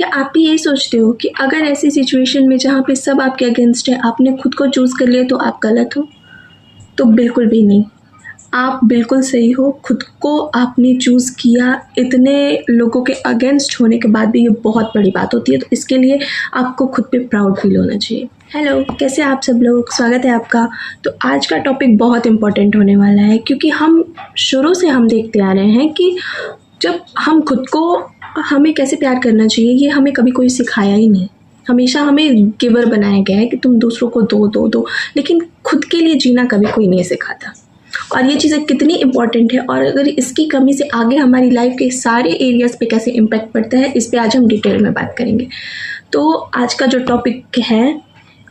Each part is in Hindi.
क्या आप भी यही सोचते हो कि अगर ऐसी सिचुएशन में जहाँ पे सब आपके अगेंस्ट है, आपने खुद को चूज़ कर लिया तो आप गलत हो? तो बिल्कुल भी नहीं, आप बिल्कुल सही हो। खुद को आपने चूज़ किया, इतने लोगों के अगेंस्ट होने के बाद भी ये बहुत बड़ी बात होती है, तो इसके लिए आपको खुद पे प्राउड फील होना चाहिए। हेलो, कैसे आप सब लोग? स्वागत है आपका। तो आज का टॉपिक बहुत इम्पोर्टेंट होने वाला है, क्योंकि हम शुरू से हम देखते आ रहे हैं कि जब हम खुद को, हमें कैसे प्यार करना चाहिए ये हमें कभी कोई सिखाया ही नहीं। हमेशा हमें गिवर बनाया गया है कि तुम दूसरों को दो, लेकिन खुद के लिए जीना कभी कोई नहीं सिखाता। और ये चीज़ें कितनी इम्पॉर्टेंट है, और अगर इसकी कमी से आगे हमारी लाइफ के सारे एरियाज़ पे कैसे इम्पैक्ट पड़ता है, इस पे आज हम डिटेल में बात करेंगे। तो आज का जो टॉपिक है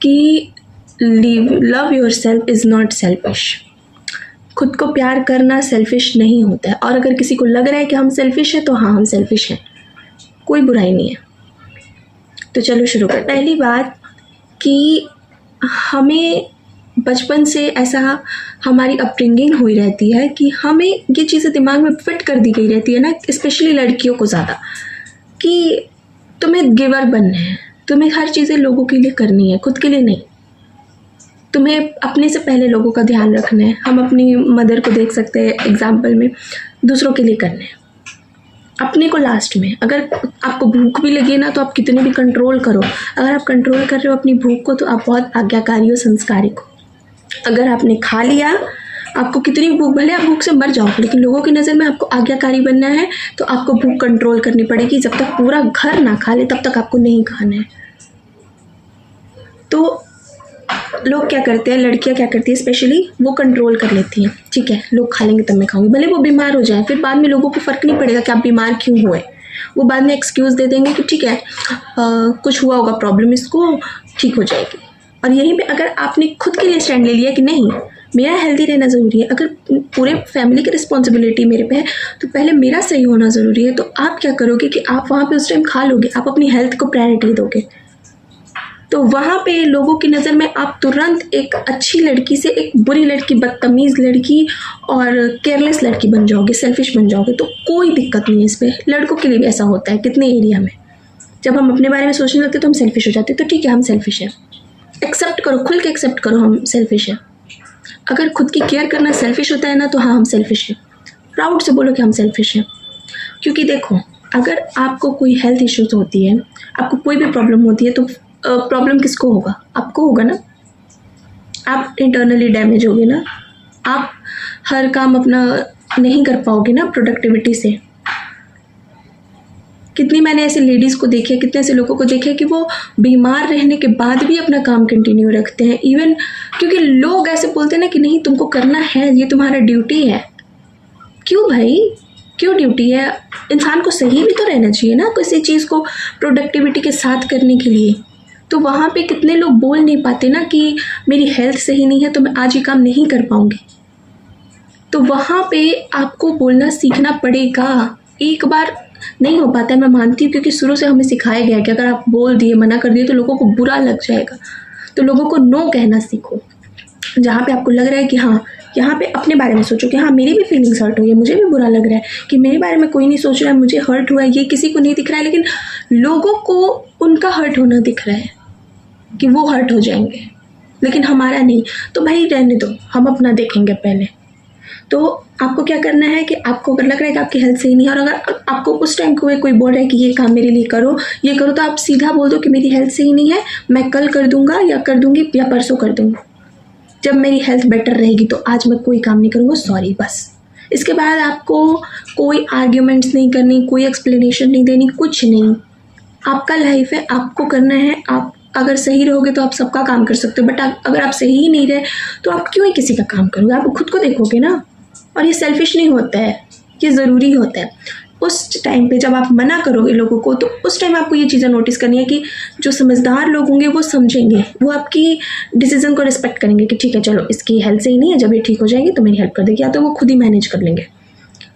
कि love your self is not selfish. खुद को प्यार करना सेल्फिश नहीं होता है, और अगर किसी को लग रहा है कि हम सेल्फिश हैं तो हाँ, हम सेल्फिश हैं, कोई बुराई नहीं है। तो चलो शुरू करते हैं। पहली बात कि हमें बचपन से ऐसा हमारी अपब्रिंगिंग हुई रहती है कि हमें ये चीज़ें दिमाग में फिट कर दी गई रहती है ना, स्पेशली लड़कियों को ज़्यादा, कि तुम्हें गिवर बनना है, तुम्हें हर चीज़ें लोगों के लिए करनी है, खुद के लिए नहीं। तुम्हें अपने से पहले लोगों का ध्यान रखना है। हम अपनी मदर को देख सकते हैं एग्जाम्पल में, दूसरों के लिए करना है, अपने को लास्ट में। अगर आपको भूख भी लगी है ना, तो आप कितने भी कंट्रोल करो, अगर आप कंट्रोल कर रहे हो अपनी भूख को, तो आप बहुत आज्ञाकारी हो, संस्कारिक हो। अगर आपने खा लिया, आपको कितनी भूख, भले आप भूख से मर जाओ, लेकिन लोगों की नज़र में आपको आज्ञाकारी बनना है, तो आपको भूख कंट्रोल करनी पड़ेगी। जब तक पूरा घर ना खा ले, तब तक आपको नहीं खाना है। तो लोग क्या करते हैं, लड़कियां क्या करती है स्पेशली, वो कंट्रोल कर लेती हैं। ठीक है, लोग खा लेंगे तब मैं खाऊंगी, भले वो बीमार हो जाए, फिर बाद में लोगों को फ़र्क नहीं पड़ेगा कि आप बीमार क्यों हुए। वो बाद में एक्सक्यूज़ दे देंगे कि ठीक है, कुछ हुआ होगा प्रॉब्लम, इसको ठीक हो जाएगी। और यहीं पे अगर आपने खुद के लिए स्टैंड ले लिया कि नहीं, मेरा हेल्दी रहना ज़रूरी है, अगर पूरे फैमिली की रिस्पॉन्सिबिलिटी मेरे पे है, तो पहले मेरा सही होना ज़रूरी है, तो आप क्या करोगे कि आप वहाँ पे उस टाइम खा लोगे, आप अपनी हेल्थ को प्रायोरिटी दोगे। तो वहाँ पे लोगों की नज़र में आप तुरंत एक अच्छी लड़की से एक बुरी लड़की, बदतमीज़ लड़की और केयरलेस लड़की बन जाओगे, सेल्फिश बन जाओगे। तो कोई दिक्कत नहीं है इस पर। लड़कों के लिए भी ऐसा होता है कितने एरिया में, जब हम अपने बारे में सोचने लगते तो हम सेल्फिश हो जाते। तो ठीक है, हम सेल्फिश हैं, एक्सेप्ट करो, खुल के एक्सेप्ट करो हम सेल्फिश हैं। अगर खुद की केयर करना सेल्फिश होता है ना, तो हाँ, हम सेल्फिश हैं। प्राउड से बोलो कि हम सेल्फिश हैं। क्योंकि देखो, अगर आपको कोई हेल्थ इश्यूज होती है, आपको कोई भी प्रॉब्लम होती है, तो प्रॉब्लम किसको होगा? आपको होगा ना। आप इंटरनली डैमेज होगे ना, आप हर काम अपना नहीं कर पाओगे ना प्रोडक्टिविटी से। कितनी मैंने ऐसे लेडीज़ को देखे, कितने ऐसे लोगों को देखे कि वो बीमार रहने के बाद भी अपना काम कंटिन्यू रखते हैं, इवन क्योंकि लोग ऐसे बोलते हैं ना कि नहीं, तुमको करना है, ये तुम्हारा ड्यूटी है। क्यों भाई, क्यों ड्यूटी है? इंसान को सही भी तो रहना चाहिए ना किसी चीज़ को प्रोडक्टिविटी के साथ करने के लिए। तो वहाँ पे कितने लोग बोल नहीं पाते ना कि मेरी हेल्थ सही नहीं है, तो मैं आज ये काम नहीं कर पाऊँगी। तो वहाँ पे आपको बोलना सीखना पड़ेगा। एक बार नहीं हो पाता है, मैं मानती हूँ, क्योंकि शुरू से हमें सिखाया गया है कि अगर आप बोल दिए, मना कर दिए, तो लोगों को बुरा लग जाएगा। तो लोगों को नो कहना सीखो। जहाँ पे आपको लग रहा है कि हाँ, यहाँ पे अपने बारे में सोचो कि हाँ, मेरी भी फीलिंग्स हर्ट हुई है, मुझे भी बुरा लग रहा है कि मेरे बारे में कोई नहीं सोच रहा है, मुझे हर्ट हुआ है, ये किसी को नहीं दिख रहा है, लेकिन लोगों को उनका हर्ट होना दिख रहा है कि वो हर्ट हो जाएंगे, लेकिन हमारा नहीं। तो भाई रहने दो, हम अपना देखेंगे पहले। तो आपको क्या करना है कि आपको अगर लग रहा है कि आपकी हेल्थ सही नहीं है, और अगर आपको उस टाइम कोई बोल रहा है कि ये काम मेरे लिए करो, ये करो, तो आप सीधा बोल दो कि मेरी हेल्थ सही नहीं है, मैं कल कर दूंगा या कर दूंगी या परसों कर दूंगा, जब मेरी हेल्थ बेटर रहेगी, तो आज मैं कोई काम नहीं करूँगा, सॉरी, बस। इसके बाद आपको कोई आर्ग्यूमेंट्स नहीं करनी, कोई एक्सप्लेनेशन नहीं देनी, कुछ नहीं। आपका लाइफ है, आपको करना है। आप अगर सही रहोगे तो आप सबका काम कर सकते हो, बट अगर आप सही ही नहीं रहे, तो आप क्यों ही किसी का काम करोगे? आप खुद को देखोगे ना। और ये सेल्फिश नहीं होता है, ये ज़रूरी होता है। उस टाइम पे जब आप मना करोगे लोगों को, तो उस टाइम आपको ये चीज़ें नोटिस करनी है कि जो समझदार लोग होंगे वो समझेंगे, वो आपकी डिसीजन को रिस्पेक्ट करेंगे कि ठीक है, चलो इसकी हेल्थ सही नहीं है, जब ये ठीक हो जाएगी तो मेरी हेल्प कर देगी, या तो वो खुद ही मैनेज कर लेंगे।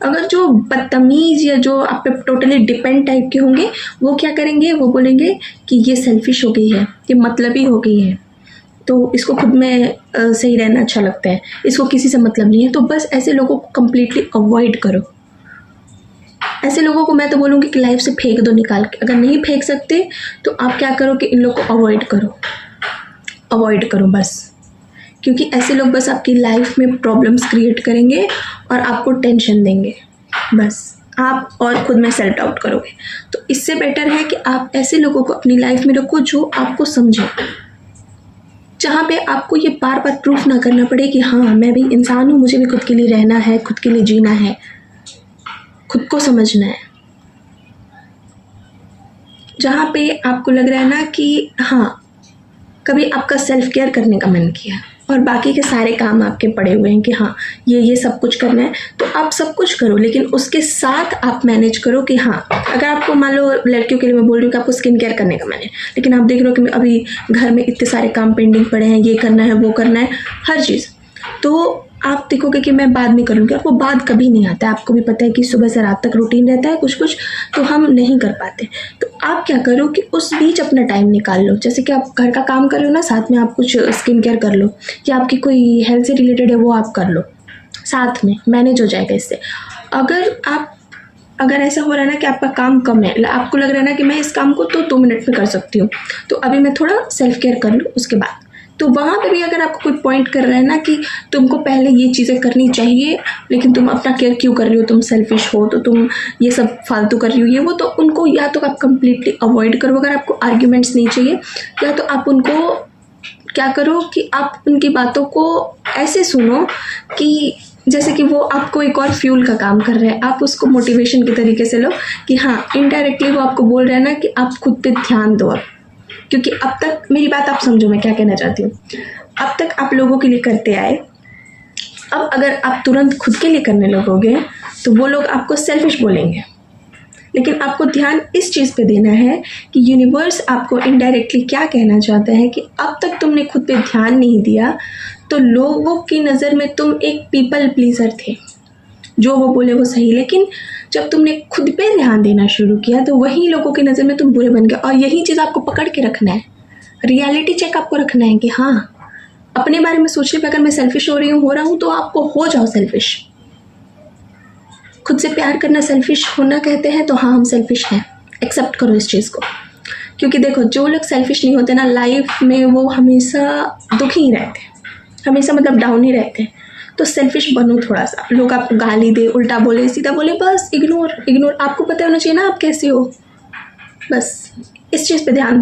अगर जो बदतमीज़ या जो आप पे टोटली डिपेंड टाइप के होंगे, वो क्या करेंगे, वो बोलेंगे कि ये सेल्फिश हो गई है, ये मतलबी हो गई है, तो इसको खुद में सही रहना अच्छा लगता है, इसको किसी से मतलब नहीं है। तो बस ऐसे लोगों को कम्प्लीटली अवॉइड करो। ऐसे लोगों को मैं तो बोलूँगी कि लाइफ से फेंक दो निकाल के। अगर नहीं फेंक सकते तो आप क्या करो कि इन लोग को अवॉइड करो बस, क्योंकि ऐसे लोग बस आपकी लाइफ में प्रॉब्लम्स क्रिएट करेंगे और आपको टेंशन देंगे बस, आप और खुद में सेल्फ डाउट करोगे। तो इससे बेटर है कि आप ऐसे लोगों को अपनी लाइफ में रखो जो आपको समझे, जहाँ पे आपको ये बार बार प्रूफ ना करना पड़े कि हाँ मैं भी इंसान हूँ, मुझे भी खुद के लिए रहना है, खुद के लिए जीना है, खुद को समझना है। जहाँ पे आपको लग रहा है ना कि हाँ कभी आपका सेल्फ केयर करने का मन किया और बाकी के सारे काम आपके पड़े हुए हैं कि हाँ ये सब कुछ करना है, तो आप सब कुछ करो, लेकिन उसके साथ आप मैनेज करो कि हाँ अगर आपको मान लो लड़कियों के लिए मैं बोल रही हूँ कि आपको स्किन केयर करने का मन है, लेकिन आप देख रहे हो कि अभी घर में इतने सारे काम पेंडिंग पड़े हैं, ये करना है वो करना है हर चीज़, तो आप देखोगे कि मैं बाद में करूँगी और वो बाद कभी नहीं आता है। आपको भी पता है कि सुबह से रात तक रूटीन रहता है कुछ तो हम नहीं कर पाते। तो आप क्या करो कि उस बीच अपना टाइम निकाल लो, जैसे कि आप घर का काम कर रहे हो ना, साथ में आप कुछ स्किन केयर कर लो, या आपकी कोई हेल्थ से रिलेटेड है वो आप कर लो, साथ में मैनेज हो जाएगा इससे। अगर ऐसा हो रहा है ना कि आपका काम कम है, आपको लग रहा है ना कि मैं इस काम को तो 2 मिनट में कर सकती हूँ, तो अभी मैं थोड़ा सेल्फ केयर कर लूँ उसके बाद, तो वहाँ पे भी अगर आपको कोई पॉइंट कर रहा है ना कि तुमको पहले ये चीज़ें करनी चाहिए लेकिन तुम अपना केयर क्यों कर रही हो, तुम सेल्फिश हो, तो तुम ये सब फालतू कर रही हो ये वो, तो उनको या तो आप कंप्लीटली अवॉइड करो अगर आपको आर्ग्यूमेंट्स नहीं चाहिए, या तो आप उनको क्या करो कि आप उनकी बातों को ऐसे सुनो कि जैसे कि वो आपको एक और फ्यूल का काम कर रहे हैं, आप उसको मोटिवेशन के तरीके से लो कि हाँ इनडायरेक्टली वो आपको बोल रहे हैं ना कि आप खुद पे ध्यान दो। क्योंकि अब तक मेरी बात आप समझो मैं क्या कहना चाहती हूँ, अब तक आप लोगों के लिए करते आए, अब अगर आप तुरंत खुद के लिए करने लगोगे तो वो लोग आपको सेल्फिश बोलेंगे, लेकिन आपको ध्यान इस चीज़ पे देना है कि यूनिवर्स आपको इनडायरेक्टली क्या कहना चाहता है कि अब तक तुमने खुद पे ध्यान नहीं दिया, तो लोगों की नज़र में तुम एक पीपल प्लीजर थे, जो वो बोले वो सही, लेकिन जब तुमने खुद पे ध्यान देना शुरू किया तो वही लोगों की नज़र में तुम बुरे बन गए। और यही चीज़ आपको पकड़ के रखना है, रियलिटी चेक आपको रखना है कि हाँ अपने बारे में सोचने पे अगर मैं सेल्फिश हो रहा हूँ तो आपको हो जाओ सेल्फिश। खुद से प्यार करना सेल्फिश होना कहते हैं, तो हाँ हम सेल्फिश हैं, एक्सेप्ट करो इस चीज़ को। क्योंकि देखो जो लोग सेल्फिश नहीं होते ना लाइफ में वो हमेशा दुखी ही रहते हैं, हमेशा मतलब डाउन ही रहते हैं। तो सेल्फिश बनो थोड़ा सा, लोग आपको गाली दे, उल्टा बोले, सीधा बोले, बस इग्नोर। आपको पता होना चाहिए ना आप कैसे हो, बस इस चीज़ पे ध्यान दो।